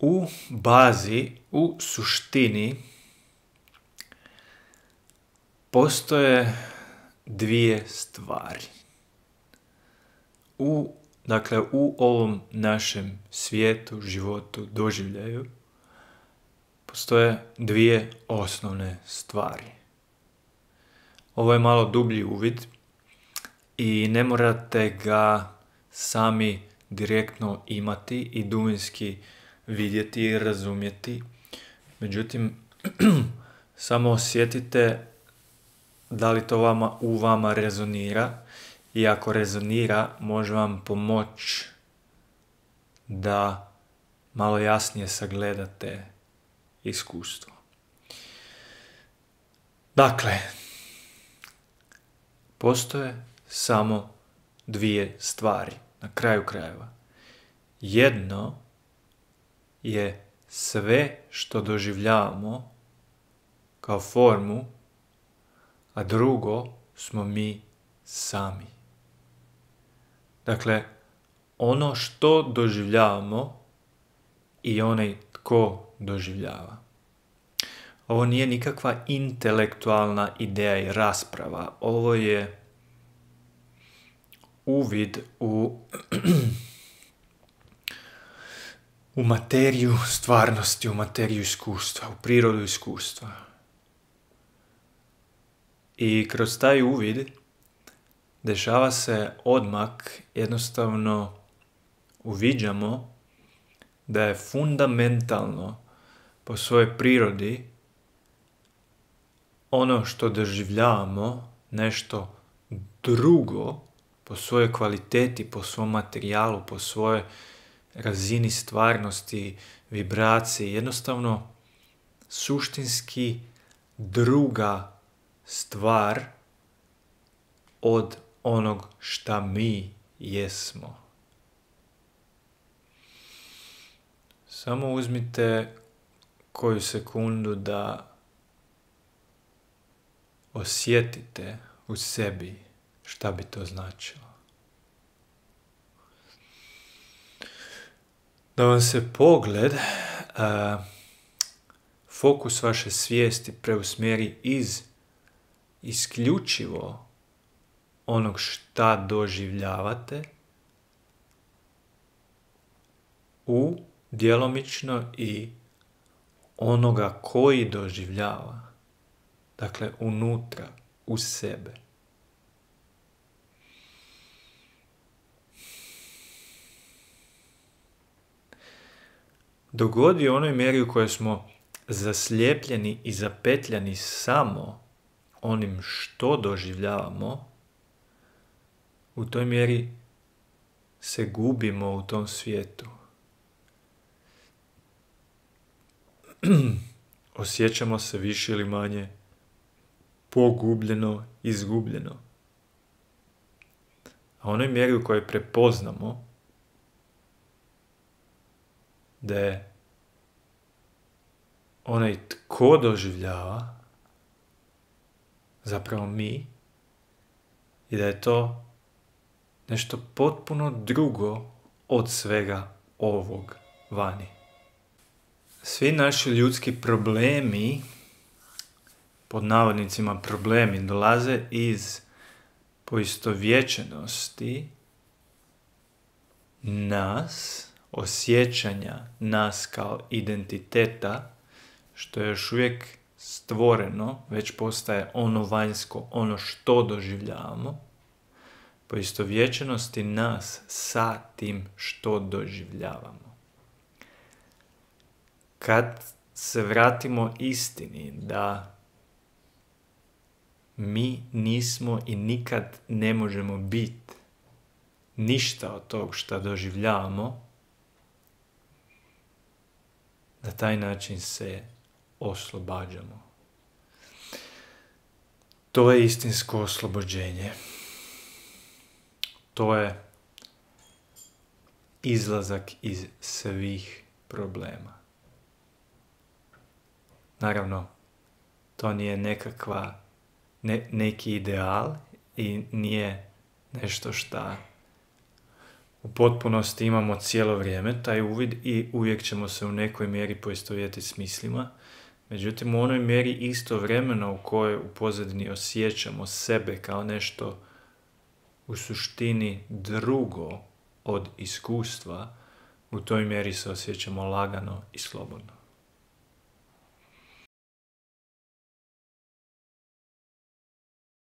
U bazi, u suštini, postoje dvije stvari. U ovom našem svijetu, životu, doživljaju, postoje dvije osnovne stvari. Ovo je malo dublji uvid i ne morate ga sami direktno imati i dubinski vidjeti i razumjeti. Međutim, samo osjetite da li to u vama rezonira i ako rezonira, može vam pomoći da malo jasnije sagledate iskustvo. Dakle, postoje samo dvije stvari na kraju krajeva. Jedno je sve što doživljavamo kao formu, a drugo smo mi sami. Dakle, ono što doživljavamo i onaj tko doživljava. Ovo nije nikakva intelektualna ideja i rasprava. Ovo je uvid u materiju stvarnosti, u materiju iskustva, u prirodu iskustva. I kroz taj uvid dešava se odmak, jednostavno uviđamo da je fundamentalno po svojoj prirodi ono što doživljavamo nešto drugo po svojoj kvaliteti, po svom materijalu, po svojoj razini stvarnosti, vibraciji, jednostavno suštinski druga stvar od onog šta mi jesmo. Samo uzmite koju sekundu da osjetite u sebi šta bi to značilo. Da vam se pogled, fokus vaše svijesti preusmjeri iz isključivo onog šta doživljavate u djelomično i onoga koji doživljava. Dakle, unutra, u sebe. Dogodi u onoj mjeri u kojoj smo zaslijepljeni i zapetljani samo onim što doživljavamo, u toj mjeri se gubimo u tom svijetu. Osjećamo se više ili manje pogubljeno, izgubljeno. A u onoj mjeri u kojoj prepoznamo da je onaj tko doživljava zapravo mi i da je to nešto potpuno drugo od svega ovog vani. Svi naši ljudski problemi, pod navodnicima problemi, dolaze iz poistovjećenosti nas, osjećanja nas kao identiteta, što je još uvijek stvoreno, već postaje ono vanjsko, ono što doživljavamo, poistovjećenosti nas sa tim što doživljavamo. Kad se vratimo istini da mi nismo i nikad ne možemo biti ništa od tog što doživljavamo, na taj način se oslobađamo. To je istinsko oslobođenje. To je izlazak iz svih problema. Naravno, to nije neki ideal i nije nešto šta u potpunosti imamo cijelo vrijeme taj uvid i uvijek ćemo se u nekoj mjeri poistovjetiti s mislima. Međutim, u onoj mjeri istovremeno u kojoj u pozadini osjećamo sebe kao nešto u suštini drugo od iskustva, u toj mjeri se osjećamo lagano i slobodno.